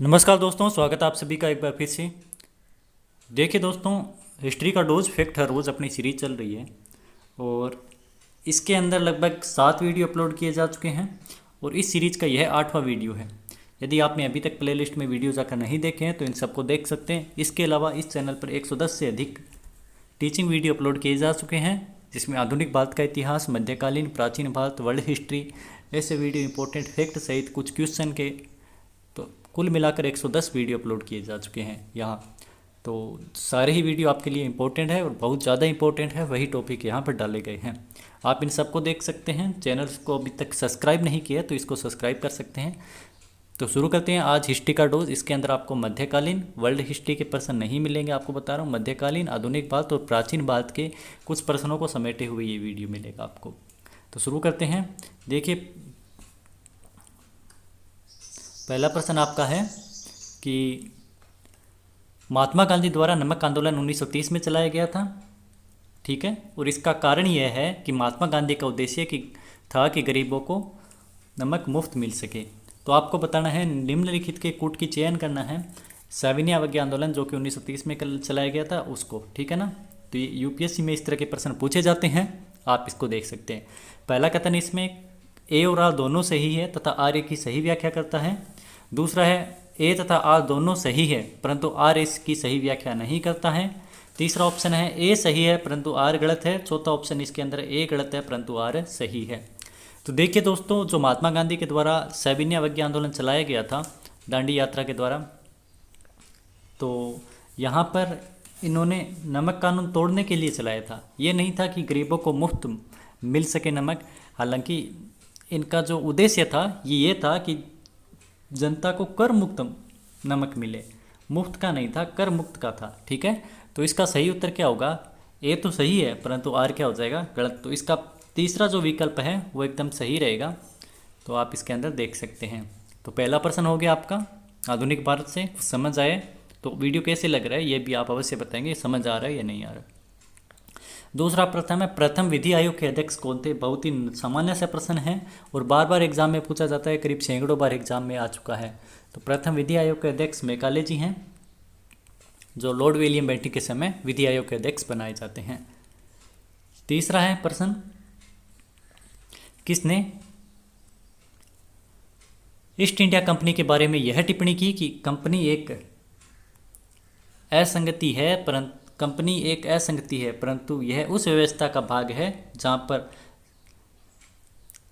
नमस्कार दोस्तों, स्वागत है आप सभी का एक बार फिर से। देखिए दोस्तों, हिस्ट्री का डोज फैक्ट हर रोज़ अपनी सीरीज चल रही है और इसके अंदर लगभग 7 वीडियो अपलोड किए जा चुके हैं और इस सीरीज़ का यह 8वां वीडियो है। यदि आपने अभी तक प्लेलिस्ट में वीडियो जाकर नहीं देखे हैं तो इन सबको देख सकते हैं। इसके अलावा इस चैनल पर 110 से अधिक टीचिंग वीडियो अपलोड किए जा चुके हैं, जिसमें आधुनिक भारत का इतिहास, मध्यकालीन, प्राचीन भारत, वर्ल्ड हिस्ट्री, ऐसे वीडियो इंपॉर्टेंट फैक्ट सहित कुछ क्वेश्चन के, तो कुल मिलाकर 110 वीडियो अपलोड किए जा चुके हैं यहाँ। तो सारे ही वीडियो आपके लिए इंपॉर्टेंट है और बहुत ज़्यादा इंपॉर्टेंट है, वही टॉपिक यहाँ पर डाले गए हैं। आप इन सबको देख सकते हैं। चैनल को अभी तक सब्सक्राइब नहीं किया तो इसको सब्सक्राइब कर सकते हैं। तो शुरू करते हैं आज हिस्ट्री का डोज। इसके अंदर आपको मध्यकालीन, वर्ल्ड हिस्ट्री के प्रश्न नहीं मिलेंगे, आपको बता रहा हूँ। मध्यकालीन, आधुनिक भारत और प्राचीन भारत के कुछ प्रश्नों को समेटे हुए ये वीडियो मिलेगा आपको। तो शुरू करते हैं। देखिए, पहला प्रश्न आपका है कि महात्मा गांधी द्वारा नमक आंदोलन 1930 में चलाया गया था, ठीक है। और इसका कारण यह है कि महात्मा गांधी का उद्देश्य था कि गरीबों को नमक मुफ्त मिल सके। तो आपको बताना है, निम्नलिखित के कूट की चयन करना है। सविनय अवज्ञा आंदोलन जो कि 1930 में चलाया गया था उसको, ठीक है ना। तो ये यूपीएससी में इस तरह के प्रश्न पूछे जाते हैं, आप इसको देख सकते हैं। पहला कथन इसमें ए और आर दोनों सही है तथा आर ए की सही व्याख्या करता है। दूसरा है ए तथा आर दोनों सही है परंतु आर इसकी सही व्याख्या नहीं करता है। तीसरा ऑप्शन है ए सही है परंतु आर गलत है। चौथा ऑप्शन इसके अंदर ए गलत है परंतु आर सही है। तो देखिए दोस्तों, जो महात्मा गांधी के द्वारा सविनय अवज्ञा आंदोलन चलाया गया था दांडी यात्रा के द्वारा, तो यहाँ पर इन्होंने नमक कानून तोड़ने के लिए चलाया था। ये नहीं था कि गरीबों को मुफ्त मिल सके नमक। हालांकि इनका जो उद्देश्य था ये था कि जनता को कर मुक्त नमक मिले, मुफ्त का नहीं था, कर मुक्त का था, ठीक है। तो इसका सही उत्तर क्या होगा? ए तो सही है परंतु आर क्या हो जाएगा? गलत। तो इसका तीसरा जो विकल्प है वो एकदम सही रहेगा। तो आप इसके अंदर देख सकते हैं। तो पहला प्रश्न हो गया आपका आधुनिक भारत से। समझ आए तो वीडियो कैसे लग रहा है ये भी आप अवश्य बताएंगे, समझ आ रहा है या नहीं आ रहा। दूसरा प्रश्न है, प्रथम विधि आयोग के अध्यक्ष कौन थे? बहुत ही सामान्य सा प्रश्न है और बार बार एग्जाम में पूछा जाता है, करीब सैकड़ों बार एग्जाम में आ चुका है। तो प्रथम विधि आयोग के अध्यक्ष मैकाले जी हैं, जो लॉर्ड विलियम बेंटिंक के समय विधि आयोग के अध्यक्ष बनाए जाते हैं। तीसरा है प्रश्न, किसने ईस्ट इंडिया कंपनी के बारे में यह टिप्पणी की कि कंपनी एक असंगति है परंतु यह उस व्यवस्था का भाग है जहाँ पर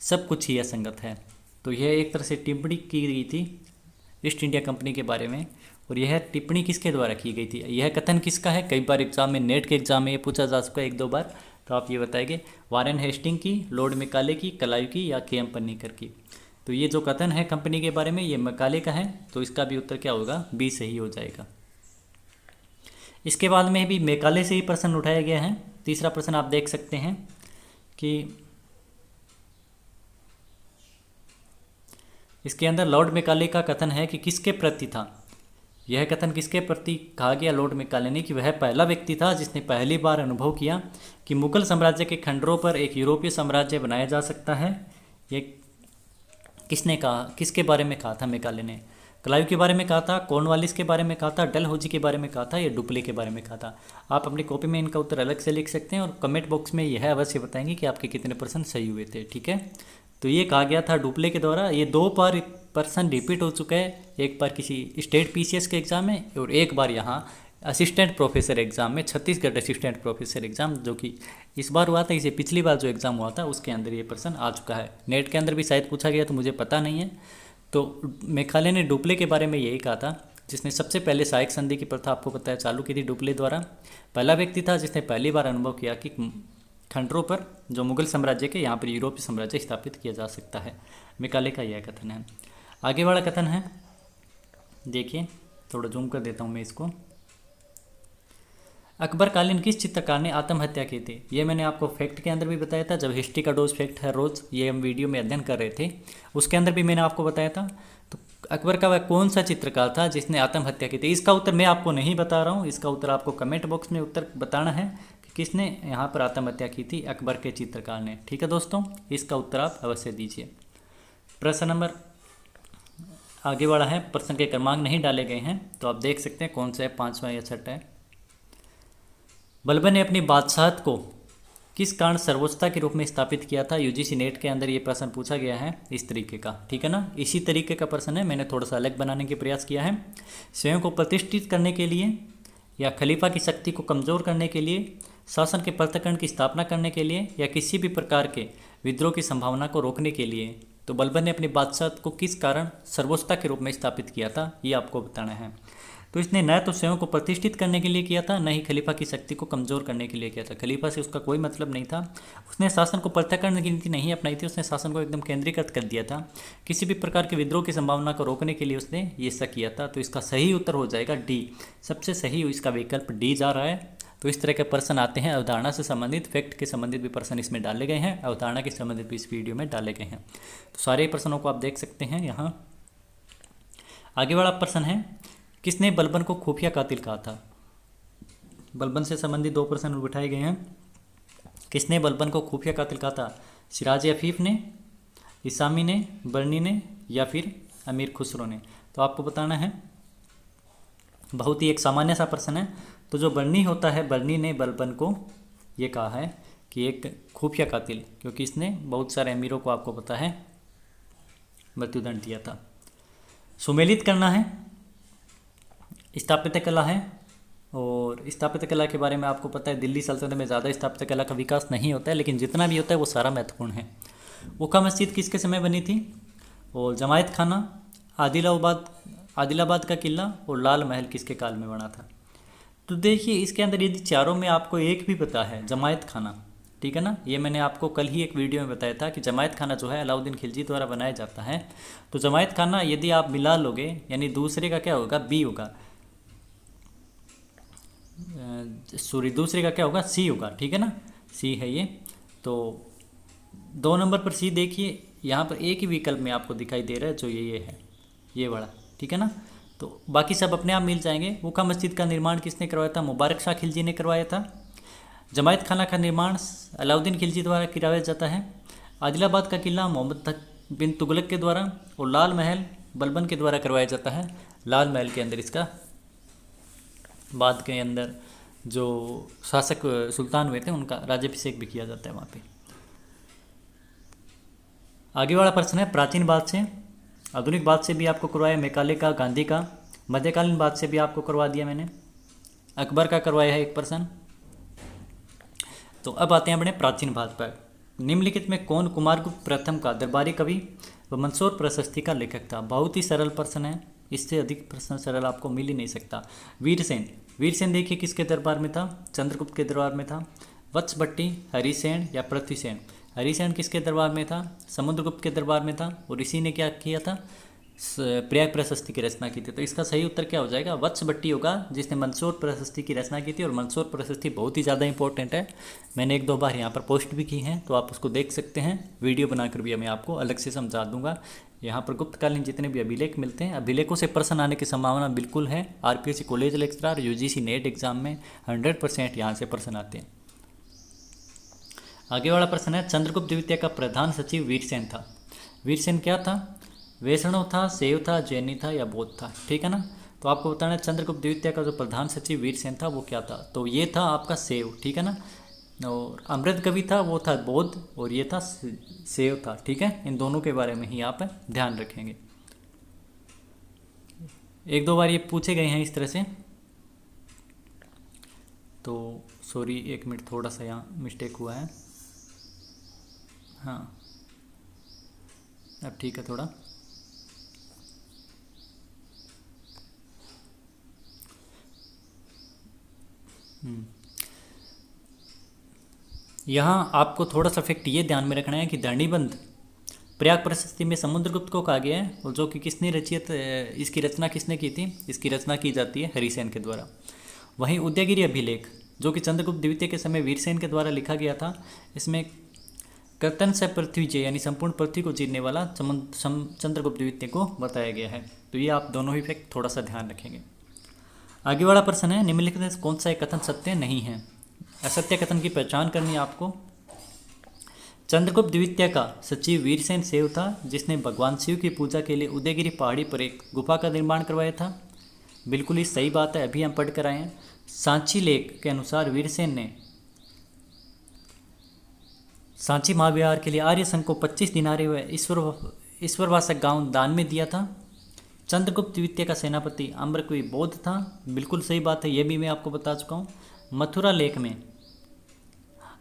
सब कुछ ही असंगत है। तो यह एक तरह से टिप्पणी की गई थी ईस्ट इंडिया कंपनी के बारे में। और यह टिप्पणी किसके द्वारा की गई थी? यह कथन किसका है? कई बार एग्जाम में, नेट के एग्जाम में ये पूछा जा चुका है एक दो बार। तो आप ये बताएंगे, वारेन हेस्टिंग की, लॉर्ड मैकाले की, क्लाइव की या के एम पन्नीकर की। तो ये जो कथन है कंपनी के बारे में ये मैकाले का है, तो इसका भी उत्तर क्या होगा? बी सही हो जाएगा। इसके बाद में भी मैकाले से ही प्रश्न उठाया गया है। तीसरा प्रश्न आप देख सकते हैं कि इसके अंदर लॉर्ड मैकाले का कथन है कि किसके प्रति था। यह कथन किसके प्रति कहा गया लॉर्ड मैकाले ने? कि वह पहला व्यक्ति था जिसने पहली बार अनुभव किया कि मुगल साम्राज्य के खंडरों पर एक यूरोपीय साम्राज्य बनाया जा सकता है। ये किसने कहा? किसके बारे में कहा था मैकाले ने? क्लाइव के बारे में कहा था, कॉर्नवालिस के बारे में कहा था, डलहौजी के बारे में कहा था या डुप्ले के बारे में कहा था? आप अपनी कॉपी में इनका उत्तर अलग से लिख सकते हैं और कमेंट बॉक्स में यह अवश्य बताएंगे कि आपके कितने प्रश्न सही हुए थे, ठीक है। तो ये कहा गया था डुप्ले के द्वारा। ये 2 बार प्रश्न रिपीट हो चुका है, एक बार किसी स्टेट पीसीएस के एग्जाम में और एक बार यहाँ असिस्टेंट प्रोफेसर एग्जाम में, छत्तीसगढ़ असिस्टेंट प्रोफेसर एग्जाम, जो कि इस बार हुआ था। इसे पिछली बार जो एग्ज़ाम हुआ था उसके अंदर ये प्रश्न आ चुका है। नेट के अंदर भी शायद पूछा गया तो मुझे पता नहीं है। तो मैकाले ने डुप्ले के बारे में यही कहा था, जिसने सबसे पहले सहायक संधि की प्रथा आपको पता है चालू की थी डुप्ले द्वारा। पहला व्यक्ति था जिसने पहली बार अनुभव किया कि खंडरों पर जो मुगल साम्राज्य के यहाँ पर यूरोपीय साम्राज्य स्थापित किया जा सकता है। मैकाले का यह कथन है। आगे वाला कथन है, देखिए थोड़ा जूम कर देता हूँ मैं इसको। अकबरकालीन किस चित्रकार ने आत्महत्या की थी? ये मैंने आपको फैक्ट के अंदर भी बताया था, जब हिस्ट्री का डोज फैक्ट है रोज़ ये हम वीडियो में अध्ययन कर रहे थे, उसके अंदर भी मैंने आपको बताया था। तो अकबर का वह कौन सा चित्रकार था जिसने आत्महत्या की थी? इसका उत्तर मैं आपको नहीं बता रहा हूँ, इसका उत्तर आपको कमेंट बॉक्स में उत्तर बताना है कि किसने यहाँ पर आत्महत्या की थी। अकबर के चित्रकार ने, ठीक है दोस्तों। इसका उत्तर आप अवश्य दीजिए। प्रश्न नंबर आगे वाला है, प्रश्न के क्रमांक नहीं डाले गए हैं, तो आप देख सकते हैं कौन सा है, पांचवा या छठा है। बलबन ने अपनी बादशाहत को किस कारण सर्वोच्चता के रूप में स्थापित किया था? यूजीसी नेट के अंदर ये प्रश्न पूछा गया है इस तरीके का, ठीक है ना। इसी तरीके का प्रश्न है, मैंने थोड़ा सा अलग बनाने के प्रयास किया है। स्वयं को प्रतिष्ठित करने के लिए, या खलीफा की शक्ति को कमज़ोर करने के लिए, शासन के पृथक्करण की स्थापना करने के लिए, या किसी भी प्रकार के विद्रोह की संभावना को रोकने के लिए। तो बलबन ने अपनी बादशाहत को किस कारण सर्वोच्चता के रूप में स्थापित किया था, ये आपको बताना है। तो इसने न तो स्वयं को प्रतिष्ठित करने के लिए किया था, न ही खलीफा की शक्ति को कमज़ोर करने के लिए किया था। खलीफा से उसका कोई मतलब नहीं था। उसने शासन को पृथक्करण की नीति नहीं अपनाई थी, उसने शासन को एकदम केंद्रीकृत कर दिया था। किसी भी प्रकार के विद्रोह की संभावना को रोकने के लिए उसने ये ऐसा किया था। तो इसका सही उत्तर हो जाएगा डी, सबसे सही इसका विकल्प डी जा रहा है। तो इस तरह के प्रश्न आते हैं, अवधारणा से संबंधित, फैक्ट के संबंधित भी प्रश्न इसमें डाले गए हैं, अवधारणा के संबंधित भी इस वीडियो में डाले गए हैं। तो सारे प्रश्नों को आप देख सकते हैं यहाँ। आगे वाला प्रश्न है, किसने बलबन को खुफिया कातिल कहा था? बलबन से संबंधित दो प्रश्न बिठाए गए हैं। किसने बलबन को खुफिया कातिल कहा था? सिराज अफीफ ने, इसामी ने, बर्नी ने, या फिर अमीर खुसरो ने? तो आपको बताना है। बहुत ही एक सामान्य सा प्रश्न है। तो जो बर्नी होता है, बर्नी ने बलबन को ये कहा है कि एक खुफिया कातिल, क्योंकि इसने बहुत सारे अमीरों को, आपको पता है, मृत्युदंड दिया था। सुमेलित करना है, स्थापत्य कला है। और स्थापत्य कला के बारे में आपको पता है, दिल्ली सल्तनत में ज़्यादा स्थापत्य कला का विकास नहीं होता है, लेकिन जितना भी होता है वो सारा महत्वपूर्ण है। ओका मस्जिद किसके समय बनी थी? और जमायत खाना, आदिलाबाद का किला, और लाल महल किसके काल में बना था? तो देखिए, इसके अंदर यदि चारों में आपको एक भी पता है, जमायत खाना, ठीक है ना। ये मैंने आपको कल ही एक वीडियो में बताया था कि जमायत खाना जो है अलाउद्दीन खिलजी द्वारा बनाया जाता है। तो जमायत खाना यदि आप मिला लोगे, यानी दूसरे का क्या होगा, बी होगा, सॉरी दूसरे का क्या होगा, सी होगा, ठीक है ना, सी है ये। तो 2 नंबर पर सी देखिए, यहाँ पर एक ही विकल्प में आपको दिखाई दे रहा है, जो ये है, ये वाला, ठीक है ना। तो बाकी सब अपने आप मिल जाएंगे। ओका मस्जिद का निर्माण किसने करवाया था? मुबारक शाह खिलजी ने करवाया था। जमायत खाना का निर्माण अलाउद्दीन खिलजी द्वारा करवाया जाता है। आदिलाबाद का किला मोहम्मद बिन तुगलक के द्वारा, और लाल महल बलबन के द्वारा करवाया जाता है। लाल महल के अंदर इसका बाद के अंदर जो शासक सुल्तान हुए थे उनका राज्याभिषेक भी किया जाता है वहाँ पे। आगे वाला प्रश्न है, प्राचीन बादशाह, आधुनिक बादशाह भी आपको करवाया, मैकाले का, गांधी का, मध्यकालीन बादशाह भी आपको करवा दिया मैंने, अकबर का करवाया है एक प्रश्न। तो अब आते हैं अपने प्राचीन भारत पर। निम्नलिखित में कौन कुमारगुप्त प्रथम का दरबारी कवि व मंदसौर प्रशस्ति का लेखक था? बहुत ही सरल प्रश्न है, इससे अधिक प्रश्न सरल आपको मिल ही नहीं सकता। वीरसेन, वीरसेन देखिए किसके दरबार में था? चंद्रगुप्त के दरबार में था। वत्सभट्टी, हरिसेन या पृथ्वीसेन? हरिसेन किसके दरबार में था? समुद्रगुप्त के दरबार में था, और इसी ने क्या किया था? प्रयाग प्रशस्ति की रचना की थी। तो इसका सही उत्तर क्या हो जाएगा? वत्सभट्टी होगा, जिसने मंदसौर प्रशस्ति की रचना की थी। और मंदसौर प्रशस्ति बहुत ही ज़्यादा इंपॉर्टेंट है, मैंने 1-2 बार यहाँ पर पोस्ट भी की हैं, तो आप उसको देख सकते हैं। वीडियो बनाकर भी मैं आपको अलग से समझा दूंगा। यहाँ पर गुप्तकालीन जितने भी अभिलेख मिलते हैं, अभिलेखों से प्रश्न आने की संभावना बिल्कुल है। RPSC college lecturer, UGC net exam में 100% यहाँ से प्रश्न आते हैं। आगे वाला प्रश्न है, चंद्रगुप्त द्वितीय का प्रधान सचिव वीरसेन था। वीरसेन क्या था? वैष्णव था, शैव था, जैनी था, या बौद्ध था? ठीक है ना। तो आपको बताना है चंद्रगुप्त द्वितीय का जो प्रधान सचिव वीरसेन था वो क्या था? तो ये था आपका शैव, ठीक है ना। और अमृत कवि था, वो था बौद्ध, और ये था शैव था, ठीक है। इन दोनों के बारे में ही आप ध्यान रखेंगे। 1-2 बार ये पूछे गए हैं इस तरह से। तो सॉरी, 1 मिनट, थोड़ा सा यहाँ मिस्टेक हुआ है। हाँ, अब ठीक है थोड़ा। यहाँ आपको थोड़ा सा फैक्ट ये ध्यान में रखना है कि धरणीबंध प्रयाग प्रशस्ति में समुद्रगुप्त को कहा गया है, और जो कि किसने रचित, इसकी रचना किसने की थी? इसकी रचना की जाती है हरिसेन के द्वारा। वहीं उदयगिरी अभिलेख जो कि चंद्रगुप्त द्वितीय के समय वीरसेन के द्वारा लिखा गया था, इसमें कर्तन से पृथ्वी जय यानी संपूर्ण पृथ्वी को जीतने वाला चंद्रगुप्त द्वितीय को बताया गया है। तो ये आप दोनों ही फैक्ट थोड़ा सा ध्यान रखेंगे। आगे वाला प्रश्न है, निम्नलिखित में कौन सा एक कथन सत्य नहीं है? असत्य कथन की पहचान करनी है आपको। चंद्रगुप्त द्वितीय का सचिव वीरसेन सेन था, जिसने भगवान शिव की पूजा के लिए उदयगिरी पहाड़ी पर एक गुफा का निर्माण करवाया था। बिल्कुल ही सही बात है, अभी हम पढ़ कर आए हैं। सांची लेख के अनुसार वीरसेन ने सांची महाविहार के लिए आर्य संघ को 25 दिनारे व ईश्वरवासक गांव दान में दिया था। चंद्रगुप्त द्वितीय का सेनापति अम्रकवी बौद्ध था। बिल्कुल सही बात है, यह भी मैं आपको बता चुका हूँ। मथुरा लेख में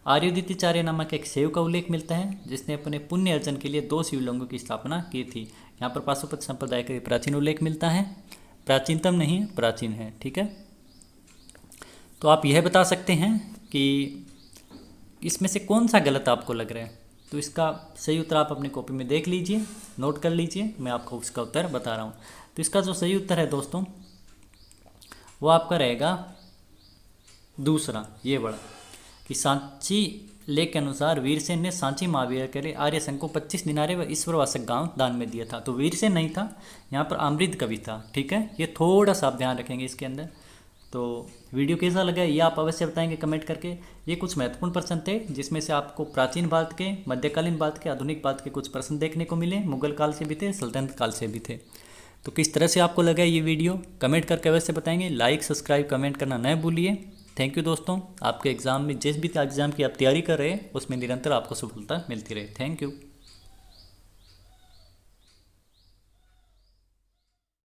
आर्योदिताचार्य नामक एक सेव का उल्लेख मिलता है, जिसने अपने पुण्य अर्जन के लिए 2 शिवलिंगों की स्थापना की थी। यहाँ पर पाशुपत संप्रदाय का प्राचीन उल्लेख मिलता है, प्राचीनतम नहीं प्राचीन है, ठीक है। तो आप यह बता सकते हैं कि इसमें से कौन सा गलत आपको लग रहा है। तो इसका सही उत्तर आप अपनी कॉपी में देख लीजिए, नोट कर लीजिए, मैं आपको उसका उत्तर बता रहा हूँ। तो इसका जो सही उत्तर है दोस्तों, वो आपका रहेगा दूसरा, ये बड़ा, कि सांची लेख के अनुसार वीरसेन ने सांची महाविहार के लिए आर्य संघ को 25 दिनारे व ईश्वरवासक गांव दान में दिया था। तो वीरसेन नहीं था, यहाँ पर अमृतकवि था, ठीक है। ये थोड़ा सा आप ध्यान रखेंगे इसके अंदर। तो वीडियो कैसा लगा ये आप अवश्य बताएंगे कमेंट करके। ये कुछ महत्वपूर्ण प्रश्न थे, जिसमें से आपको प्राचीन भारत के, मध्यकालीन भारत के, आधुनिक भारत के कुछ प्रश्न देखने को मिले। मुगल काल से भी थे, सल्तनत काल से भी थे। तो किस तरह से आपको लगा ये वीडियो कमेंट करके अवश्य बताएंगे। लाइक सब्सक्राइब कमेंट करना न भूलिए। थैंक यू दोस्तों। आपके एग्ज़ाम में जिस भी एग्ज़ाम की आप तैयारी कर रहे हैं उसमें निरंतर आपको सफलता मिलती रहे। Thank you.